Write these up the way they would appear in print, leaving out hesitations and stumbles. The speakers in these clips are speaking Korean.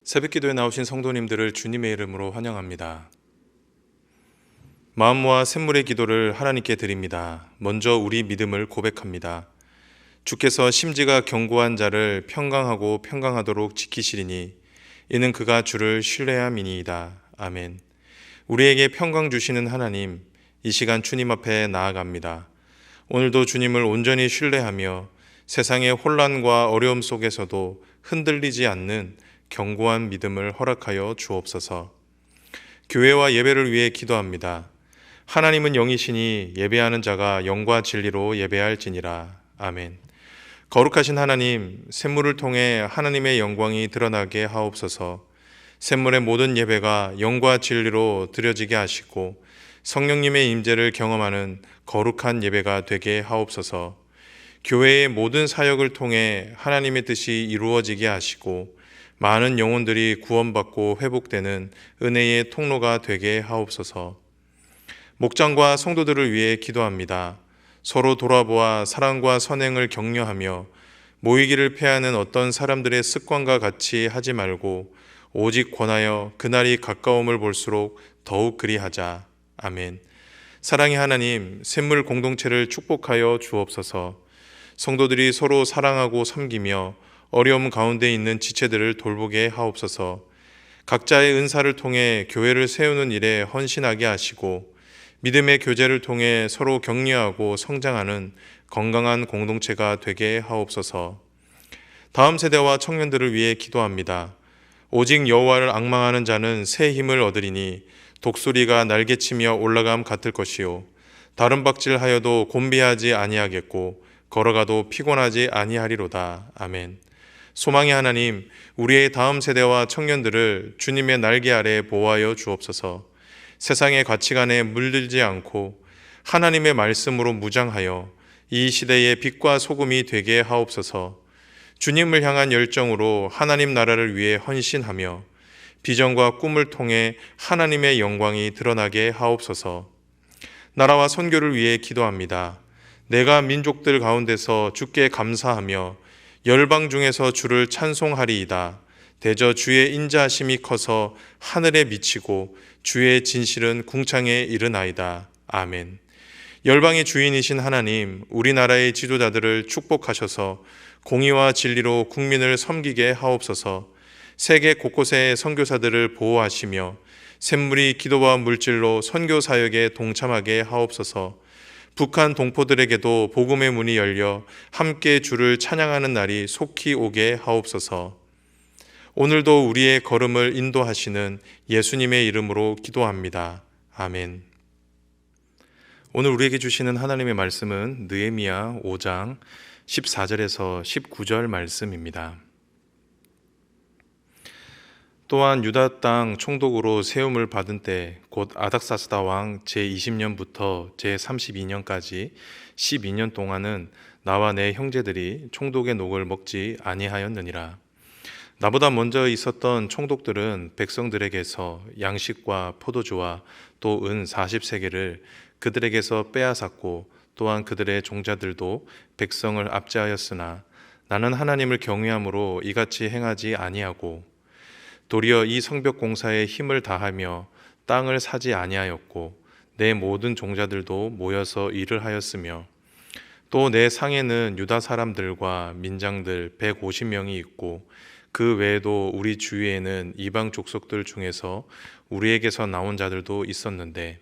새벽기도에 나오신 성도님들을 주님의 이름으로 환영합니다. 마음 모아 샘물의 기도를 하나님께 드립니다. 먼저 우리 믿음을 고백합니다. 주께서 심지가 견고한 자를 평강하고 평강하도록 지키시리니 이는 그가 주를 신뢰함이니이다. 아멘. 우리에게 평강 주시는 하나님, 이 시간 주님 앞에 나아갑니다. 오늘도 주님을 온전히 신뢰하며 세상의 혼란과 어려움 속에서도 흔들리지 않는 견고한 믿음을 허락하여 주옵소서. 교회와 예배를 위해 기도합니다. 하나님은 영이시니 예배하는 자가 영과 진리로 예배할지니라. 아멘. 거룩하신 하나님, 샘물을 통해 하나님의 영광이 드러나게 하옵소서. 샘물의 모든 예배가 영과 진리로 드려지게 하시고 성령님의 임재를 경험하는 거룩한 예배가 되게 하옵소서. 교회의 모든 사역을 통해 하나님의 뜻이 이루어지게 하시고 많은 영혼들이 구원받고 회복되는 은혜의 통로가 되게 하옵소서. 목장과 성도들을 위해 기도합니다. 서로 돌아보아 사랑과 선행을 격려하며 모이기를 패하는 어떤 사람들의 습관과 같이 하지 말고 오직 권하여 그날이 가까움을 볼수록 더욱 그리하자. 아멘. 사랑의 하나님, 샘물 공동체를 축복하여 주옵소서. 성도들이 서로 사랑하고 섬기며 어려움 가운데 있는 지체들을 돌보게 하옵소서. 각자의 은사를 통해 교회를 세우는 일에 헌신하게 하시고 믿음의 교제를 통해 서로 격려하고 성장하는 건강한 공동체가 되게 하옵소서. 다음 세대와 청년들을 위해 기도합니다. 오직 여호와를 앙망하는 자는 새 힘을 얻으리니 독수리가 날개치며 올라감 같을 것이요 다른 박질하여도 곤비하지 아니하겠고 걸어가도 피곤하지 아니하리로다. 아멘. 소망의 하나님, 우리의 다음 세대와 청년들을 주님의 날개 아래 보호하여 주옵소서. 세상의 가치관에 물들지 않고 하나님의 말씀으로 무장하여 이 시대의 빛과 소금이 되게 하옵소서. 주님을 향한 열정으로 하나님 나라를 위해 헌신하며 비전과 꿈을 통해 하나님의 영광이 드러나게 하옵소서. 나라와 선교를 위해 기도합니다. 내가 민족들 가운데서 주께 감사하며 열방 중에서 주를 찬송하리이다. 대저 주의 인자하심이 커서 하늘에 미치고 주의 진실은 궁창에 이르나이다. 아멘. 열방의 주인이신 하나님, 우리나라의 지도자들을 축복하셔서 공의와 진리로 국민을 섬기게 하옵소서. 세계 곳곳의 선교사들을 보호하시며 샘물이 기도와 물질로 선교 사역에 동참하게 하옵소서. 북한 동포들에게도 복음의 문이 열려 함께 주를 찬양하는 날이 속히 오게 하옵소서. 오늘도 우리의 걸음을 인도하시는 예수님의 이름으로 기도합니다. 아멘. 오늘 우리에게 주시는 하나님의 말씀은 느헤미야 5장 14절에서 19절 말씀입니다. 또한 유다 땅 총독으로 세움을 받은 때 곧 아닥사스다 왕 제20년부터 제32년까지 12년 동안은 나와 내 형제들이 총독의 녹을 먹지 아니하였느니라. 나보다 먼저 있었던 총독들은 백성들에게서 양식과 포도주와 또 은 40세겔을 그들에게서 빼앗았고 또한 그들의 종자들도 백성을 압제하였으나 나는 하나님을 경외함으로 이같이 행하지 아니하고 도리어 이 성벽 공사에 힘을 다하며 땅을 사지 아니하였고 내 모든 종자들도 모여서 일을 하였으며 또 내 상에는 유다 사람들과 민장들 150명이 있고 그 외에도 우리 주위에는 이방 족속들 중에서 우리에게서 나온 자들도 있었는데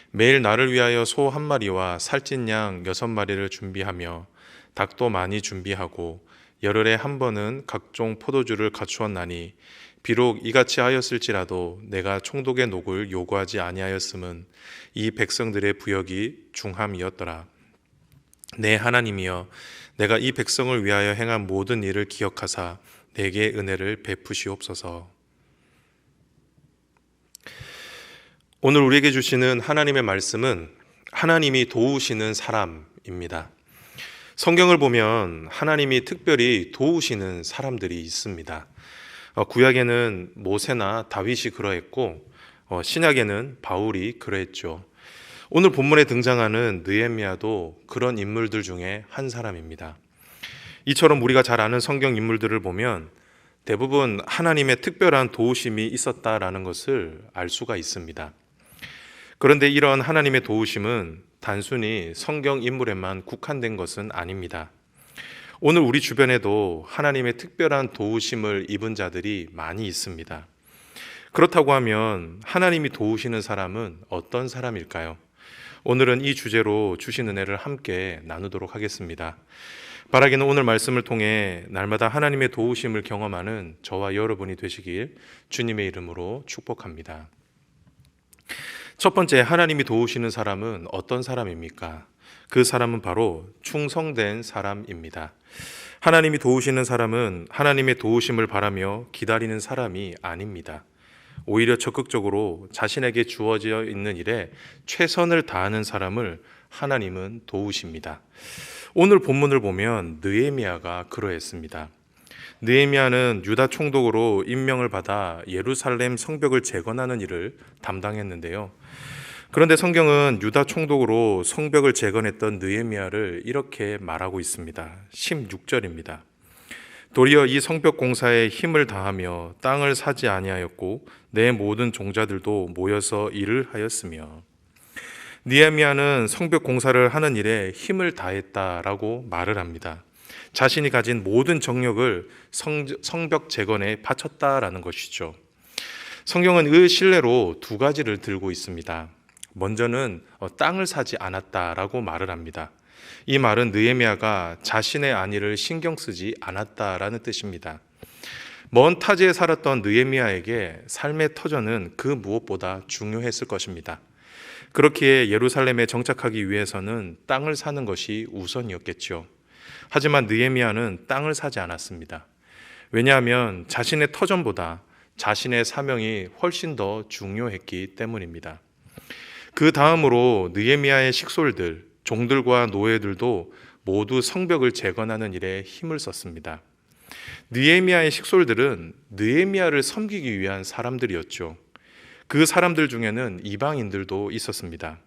매일 나를 위하여 소 1마리와 살찐 양 6마리를 준비하며 닭도 많이 준비하고 열흘에 한 번은 각종 포도주를 갖추었나니 비록 이같이 하였을지라도 내가 총독의 녹을 요구하지 아니하였음은 이 백성들의 부역이 중함이었더라. 내 하나님이여, 내가 이 백성을 위하여 행한 모든 일을 기억하사 내게 은혜를 베푸시옵소서. 오늘 우리에게 주시는 하나님의 말씀은 하나님이 도우시는 사람입니다. 성경을 보면 하나님이 특별히 도우시는 사람들이 있습니다. 구약에는 모세나 다윗이 그러했고 신약에는 바울이 그러했죠. 오늘 본문에 등장하는 느헤미야도 그런 인물들 중에 한 사람입니다. 이처럼 우리가 잘 아는 성경 인물들을 보면 대부분 하나님의 특별한 도우심이 있었다라는 것을 알 수가 있습니다. 그런데 이런 하나님의 도우심은 단순히 성경 인물에만 국한된 것은 아닙니다. 오늘 우리 주변에도 하나님의 특별한 도우심을 입은 자들이 많이 있습니다. 그렇다고 하면 하나님이 도우시는 사람은 어떤 사람일까요? 오늘은 이 주제로 주신 은혜를 함께 나누도록 하겠습니다. 바라기는 오늘 말씀을 통해 날마다 하나님의 도우심을 경험하는 저와 여러분이 되시길 주님의 이름으로 축복합니다. 첫 번째, 하나님이 도우시는 사람은 어떤 사람입니까? 그 사람은 바로 충성된 사람입니다. 하나님이 도우시는 사람은 하나님의 도우심을 바라며 기다리는 사람이 아닙니다. 오히려 적극적으로 자신에게 주어져 있는 일에 최선을 다하는 사람을 하나님은 도우십니다. 오늘 본문을 보면 느헤미야가 그러했습니다. 느헤미야는 유다 총독으로 임명을 받아 예루살렘 성벽을 재건하는 일을 담당했는데요. 그런데 성경은 유다 총독으로 성벽을 재건했던 느헤미야를 이렇게 말하고 있습니다. 16절입니다. 도리어 이 성벽 공사에 힘을 다하며 땅을 사지 아니하였고 내 모든 종자들도 모여서 일을 하였으며. 느헤미야는 성벽 공사를 하는 일에 힘을 다했다라고 말을 합니다. 자신이 가진 모든 정력을 성벽 재건에 바쳤다라는 것이죠. 성경은 그 신뢰로 두 가지를 들고 있습니다. 먼저는 땅을 사지 않았다라고 말을 합니다. 이 말은 느헤미야가 자신의 안위를 신경 쓰지 않았다라는 뜻입니다. 먼 타지에 살았던 느헤미야에게 삶의 터전은 그 무엇보다 중요했을 것입니다. 그렇기에 예루살렘에 정착하기 위해서는 땅을 사는 것이 우선이었겠죠. 하지만 느헤미야는 땅을 사지 않았습니다. 왜냐하면 자신의 터전보다 자신의 사명이 훨씬 더 중요했기 때문입니다. 그 다음으로 느헤미야의 식솔들, 종들과 노예들도 모두 성벽을 재건하는 일에 힘을 썼습니다. 느헤미야의 식솔들은 느헤미야를 섬기기 위한 사람들이었죠. 그 사람들 중에는 이방인들도 있었습니다.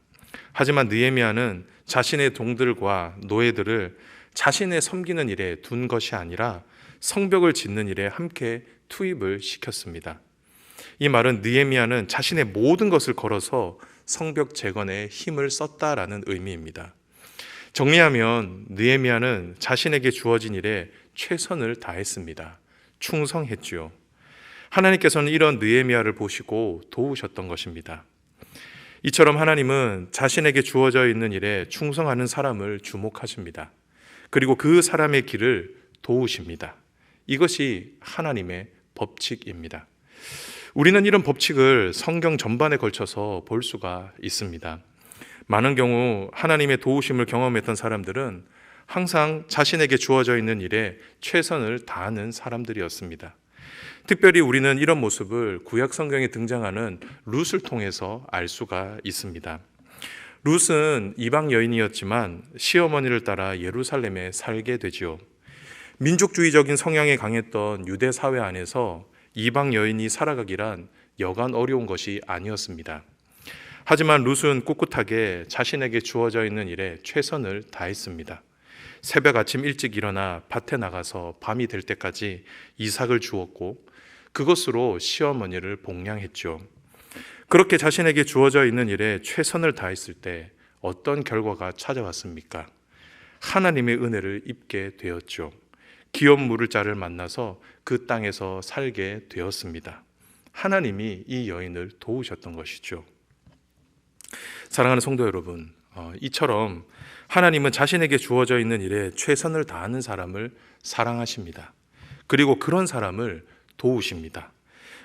하지만 느헤미야는 자신의 종들과 노예들을 자신의 섬기는 일에 둔 것이 아니라 성벽을 짓는 일에 함께 투입을 시켰습니다. 이 말은 느헤미야는 자신의 모든 것을 걸어서 성벽 재건에 힘을 썼다라는 의미입니다. 정리하면 느헤미야는 자신에게 주어진 일에 최선을 다했습니다. 충성했지요. 하나님께서는 이런 느헤미야를 보시고 도우셨던 것입니다. 이처럼 하나님은 자신에게 주어져 있는 일에 충성하는 사람을 주목하십니다. 그리고 그 사람의 길을 도우십니다. 이것이 하나님의 법칙입니다. 우리는 이런 법칙을 성경 전반에 걸쳐서 볼 수가 있습니다. 많은 경우 하나님의 도우심을 경험했던 사람들은 항상 자신에게 주어져 있는 일에 최선을 다하는 사람들이었습니다. 특별히 우리는 이런 모습을 구약 성경에 등장하는 룻을 통해서 알 수가 있습니다. 룻은 이방 여인이었지만 시어머니를 따라 예루살렘에 살게 되지요. 민족주의적인 성향이 강했던 유대 사회 안에서 이방 여인이 살아가기란 여간 어려운 것이 아니었습니다. 하지만 룻은 꿋꿋하게 자신에게 주어져 있는 일에 최선을 다했습니다. 새벽 아침 일찍 일어나 밭에 나가서 밤이 될 때까지 이삭을 주었고 그것으로 시어머니를 복량했죠. 그렇게 자신에게 주어져 있는 일에 최선을 다했을 때 어떤 결과가 찾아왔습니까? 하나님의 은혜를 입게 되었죠. 기업 물을 자를 만나서 그 땅에서 살게 되었습니다. 하나님이 이 여인을 도우셨던 것이죠. 사랑하는 성도 여러분, 이처럼 하나님은 자신에게 주어져 있는 일에 최선을 다하는 사람을 사랑하십니다. 그리고 그런 사람을 도우십니다.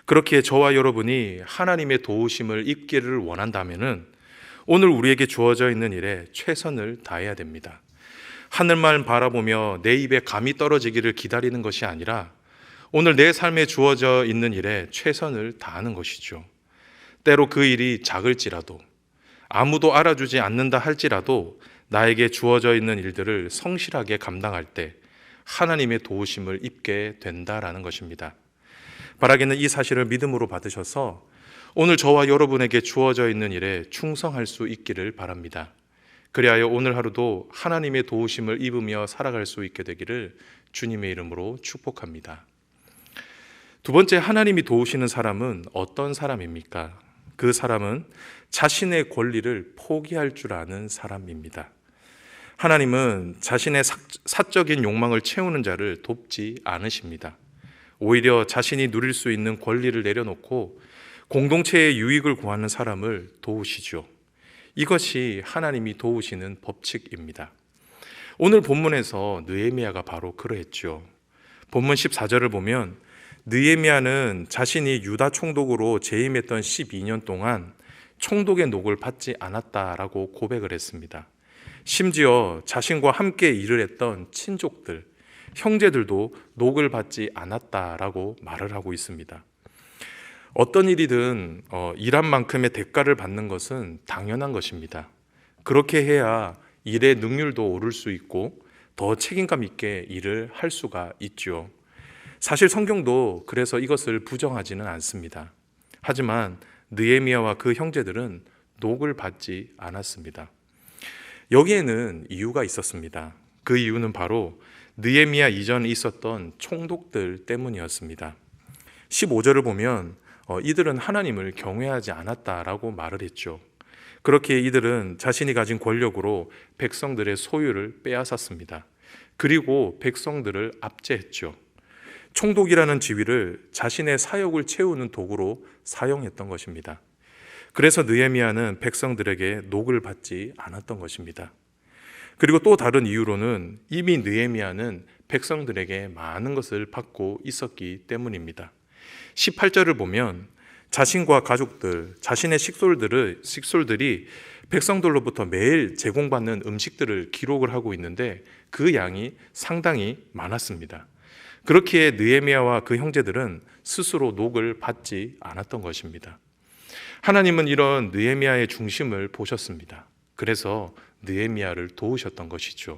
그렇기에 저와 여러분이 하나님의 도우심을 입기를 원한다면 오늘 우리에게 주어져 있는 일에 최선을 다해야 됩니다. 하늘만 바라보며 내 입에 감이 떨어지기를 기다리는 것이 아니라 오늘 내 삶에 주어져 있는 일에 최선을 다하는 것이죠. 때로 그 일이 작을지라도 아무도 알아주지 않는다 할지라도 나에게 주어져 있는 일들을 성실하게 감당할 때 하나님의 도우심을 입게 된다라는 것입니다. 바라기는 이 사실을 믿음으로 받으셔서 오늘 저와 여러분에게 주어져 있는 일에 충성할 수 있기를 바랍니다. 그리하여 오늘 하루도 하나님의 도우심을 입으며 살아갈 수 있게 되기를 주님의 이름으로 축복합니다. 두 번째, 하나님이 도우시는 사람은 어떤 사람입니까? 그 사람은 자신의 권리를 포기할 줄 아는 사람입니다. 하나님은 자신의 사적인 욕망을 채우는 자를 돕지 않으십니다. 오히려 자신이 누릴 수 있는 권리를 내려놓고 공동체의 유익을 구하는 사람을 도우시죠. 이것이 하나님이 도우시는 법칙입니다. 오늘 본문에서 느헤미야가 바로 그러했죠. 본문 14절을 보면 느헤미야는 자신이 유다 총독으로 재임했던 12년 동안 총독의 녹을 받지 않았다라고 고백을 했습니다. 심지어 자신과 함께 일을 했던 친족들, 형제들도 녹을 받지 않았다라고 말을 하고 있습니다. 어떤 일이든 일한 만큼의 대가를 받는 것은 당연한 것입니다. 그렇게 해야 일의 능률도 오를 수 있고 더 책임감 있게 일을 할 수가 있죠. 사실 성경도 그래서 이것을 부정하지는 않습니다. 하지만 느헤미야와 그 형제들은 녹을 받지 않았습니다. 여기에는 이유가 있었습니다. 그 이유는 바로 느헤미야 이전에 있었던 총독들 때문이었습니다. 15절을 보면 이들은 하나님을 경외하지 않았다라고 말을 했죠. 그렇게 이들은 자신이 가진 권력으로 백성들의 소유를 빼앗았습니다. 그리고 백성들을 압제했죠. 총독이라는 지위를 자신의 사역을 채우는 도구로 사용했던 것입니다. 그래서 느헤미야는 백성들에게 녹을 받지 않았던 것입니다. 그리고 또 다른 이유로는 이미 느헤미야는 백성들에게 많은 것을 받고 있었기 때문입니다. 18절을 보면 자신과 가족들, 자신의 식솔들이 백성들로부터 매일 제공받는 음식들을 기록을 하고 있는데 그 양이 상당히 많았습니다. 그렇기에 느헤미야와 그 형제들은 스스로 녹을 받지 않았던 것입니다. 하나님은 이런 느헤미야의 중심을 보셨습니다. 그래서 느헤미야를 도우셨던 것이죠.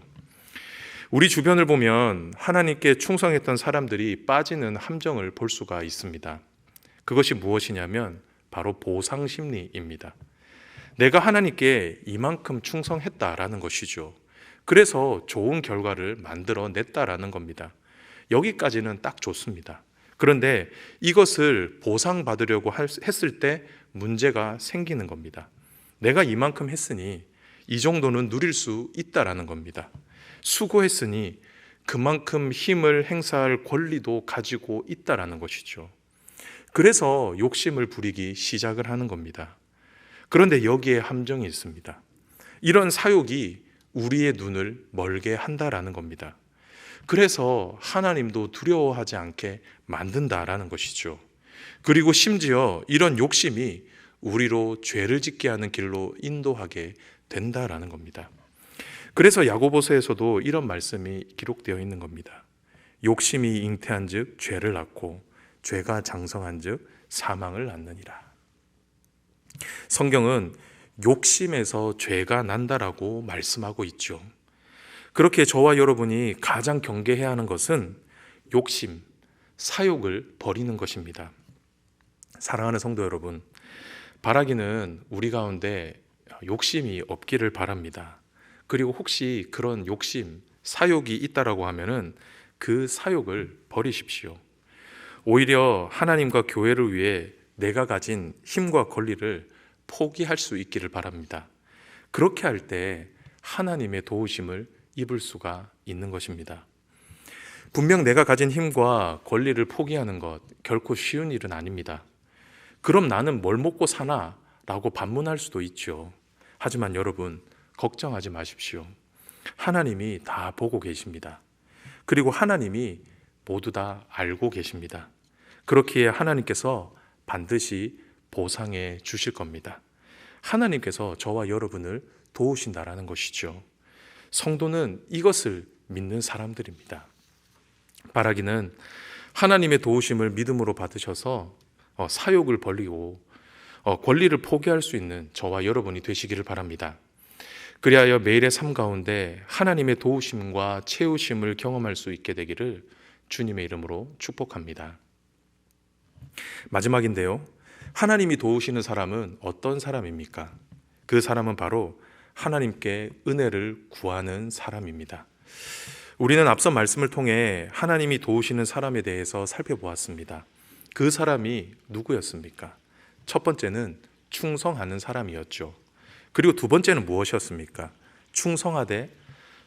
우리 주변을 보면 하나님께 충성했던 사람들이 빠지는 함정을 볼 수가 있습니다. 그것이 무엇이냐면 바로 보상 심리입니다. 내가 하나님께 이만큼 충성했다라는 것이죠. 그래서 좋은 결과를 만들어냈다라는 겁니다. 여기까지는 딱 좋습니다. 그런데 이것을 보상받으려고 했을 때 문제가 생기는 겁니다. 내가 이만큼 했으니 이 정도는 누릴 수 있다라는 겁니다. 수고했으니 그만큼 힘을 행사할 권리도 가지고 있다라는 것이죠. 그래서 욕심을 부리기 시작을 하는 겁니다. 그런데 여기에 함정이 있습니다. 이런 사욕이 우리의 눈을 멀게 한다라는 겁니다. 그래서 하나님도 두려워하지 않게 만든다라는 것이죠. 그리고 심지어 이런 욕심이 우리로 죄를 짓게 하는 길로 인도하게 된다라는 겁니다. 그래서 야고보서에서도 이런 말씀이 기록되어 있는 겁니다. 욕심이 잉태한 즉 죄를 낳고 죄가 장성한 즉 사망을 낳느니라. 성경은 욕심에서 죄가 난다라고 말씀하고 있죠. 그렇게 저와 여러분이 가장 경계해야 하는 것은 욕심, 사욕을 버리는 것입니다. 사랑하는 성도 여러분, 바라기는 우리 가운데 욕심이 없기를 바랍니다. 그리고 혹시 그런 욕심, 사욕이 있다라고 하면은 그 사욕을 버리십시오. 오히려 하나님과 교회를 위해 내가 가진 힘과 권리를 포기할 수 있기를 바랍니다. 그렇게 할 때 하나님의 도우심을 입을 수가 있는 것입니다. 분명 내가 가진 힘과 권리를 포기하는 것 결코 쉬운 일은 아닙니다. 그럼 나는 뭘 먹고 사나? 라고 반문할 수도 있죠. 하지만 여러분, 걱정하지 마십시오. 하나님이 다 보고 계십니다. 그리고 하나님이 모두 다 알고 계십니다. 그렇기에 하나님께서 반드시 보상해 주실 겁니다. 하나님께서 저와 여러분을 도우신다라는 것이죠. 성도는 이것을 믿는 사람들입니다. 바라기는 하나님의 도우심을 믿음으로 받으셔서 사욕을 버리고 권리를 포기할 수 있는 저와 여러분이 되시기를 바랍니다. 그리하여 매일의 삶 가운데 하나님의 도우심과 채우심을 경험할 수 있게 되기를 주님의 이름으로 축복합니다. 마지막인데요. 하나님이 도우시는 사람은 어떤 사람입니까? 그 사람은 바로 하나님께 은혜를 구하는 사람입니다. 우리는 앞서 말씀을 통해 하나님이 도우시는 사람에 대해서 살펴보았습니다. 그 사람이 누구였습니까? 첫 번째는 충성하는 사람이었죠. 그리고 두 번째는 무엇이었습니까? 충성하되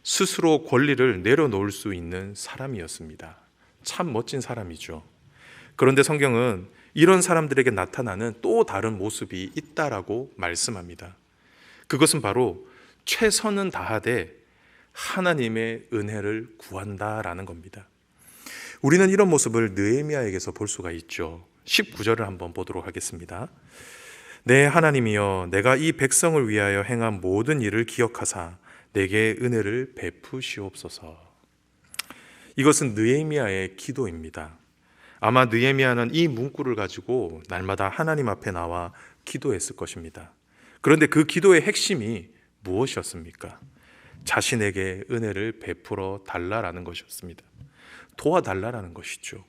스스로 권리를 내려놓을 수 있는 사람이었습니다. 참 멋진 사람이죠. 그런데 성경은 이런 사람들에게 나타나는 또 다른 모습이 있다라고 말씀합니다. 그것은 바로 최선은 다하되 하나님의 은혜를 구한다라는 겁니다. 우리는 이런 모습을 느헤미야에게서 볼 수가 있죠. 19절을 한번 보도록 하겠습니다. 내 하나님이여, 내가 이 백성을 위하여 행한 모든 일을 기억하사 내게 은혜를 베푸시옵소서. 이것은 느헤미야의 기도입니다. 아마 느헤미야는 이 문구를 가지고 날마다 하나님 앞에 나와 기도했을 것입니다. 그런데 그 기도의 핵심이 무엇이었습니까? 자신에게 은혜를 베풀어 달라라는 것이었습니다. 도와달라라는 것이죠.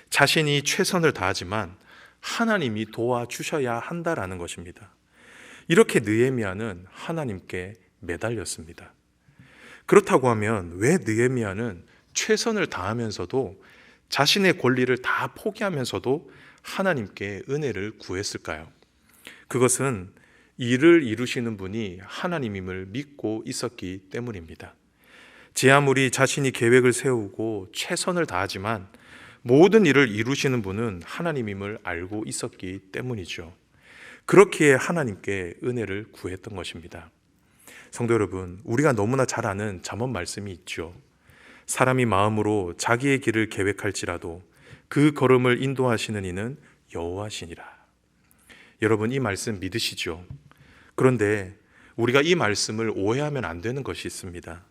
자신이 최선을 다하지만 하나님이 도와주셔야 한다라는 것입니다. 이렇게 느헤미야는 하나님께 매달렸습니다. 그렇다고 하면 왜 느헤미야는 최선을 다하면서도 자신의 권리를 다 포기하면서도 하나님께 은혜를 구했을까요? 그것은 일을 이루시는 분이 하나님임을 믿고 있었기 때문입니다. 제 아무리 자신이 계획을 세우고 최선을 다하지만 모든 일을 이루시는 분은 하나님임을 알고 있었기 때문이죠. 그렇기에 하나님께 은혜를 구했던 것입니다. 성도 여러분, 우리가 너무나 잘 아는 잠언 말씀이 있죠. 사람이 마음으로 자기의 길을 계획할지라도 그 걸음을 인도하시는 이는 여호와시니라. 여러분, 이 말씀 믿으시죠? 그런데 우리가 이 말씀을 오해하면 안 되는 것이 있습니다.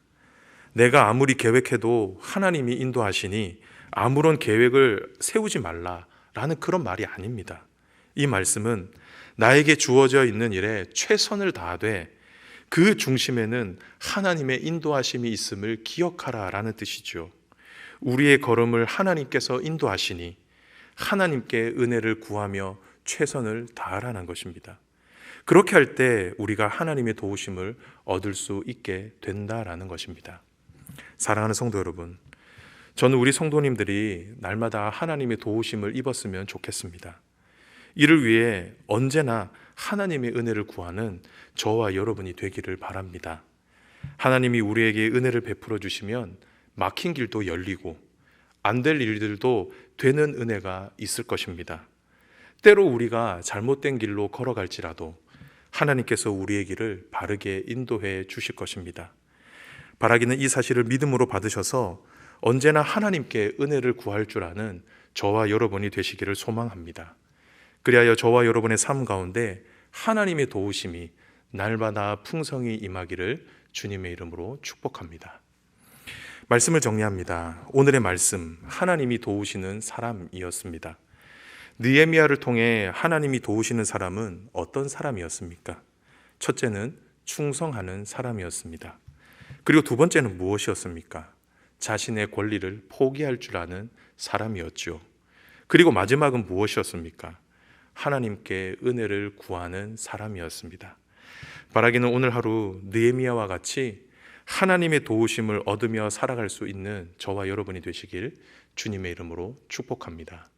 내가 아무리 계획해도 하나님이 인도하시니 아무런 계획을 세우지 말라라는 그런 말이 아닙니다. 이 말씀은 나에게 주어져 있는 일에 최선을 다하되 그 중심에는 하나님의 인도하심이 있음을 기억하라라는 뜻이죠. 우리의 걸음을 하나님께서 인도하시니 하나님께 은혜를 구하며 최선을 다하라는 것입니다. 그렇게 할 때 우리가 하나님의 도우심을 얻을 수 있게 된다라는 것입니다. 사랑하는 성도 여러분, 저는 우리 성도님들이 날마다 하나님의 도우심을 입었으면 좋겠습니다. 이를 위해 언제나 하나님의 은혜를 구하는 저와 여러분이 되기를 바랍니다. 하나님이 우리에게 은혜를 베풀어 주시면 막힌 길도 열리고 안 될 일들도 되는 은혜가 있을 것입니다. 때로 우리가 잘못된 길로 걸어갈지라도 하나님께서 우리의 길을 바르게 인도해 주실 것입니다. 바라기는 이 사실을 믿음으로 받으셔서 언제나 하나님께 은혜를 구할 줄 아는 저와 여러분이 되시기를 소망합니다. 그리하여 저와 여러분의 삶 가운데 하나님의 도우심이 날마다 풍성히 임하기를 주님의 이름으로 축복합니다. 말씀을 정리합니다. 오늘의 말씀, 하나님이 도우시는 사람이었습니다. 느헤미야를 통해 하나님이 도우시는 사람은 어떤 사람이었습니까? 첫째는 충성하는 사람이었습니다. 그리고 두 번째는 무엇이었습니까? 자신의 권리를 포기할 줄 아는 사람이었죠. 그리고 마지막은 무엇이었습니까? 하나님께 은혜를 구하는 사람이었습니다. 바라기는 오늘 하루 느헤미야와 같이 하나님의 도우심을 얻으며 살아갈 수 있는 저와 여러분이 되시길 주님의 이름으로 축복합니다.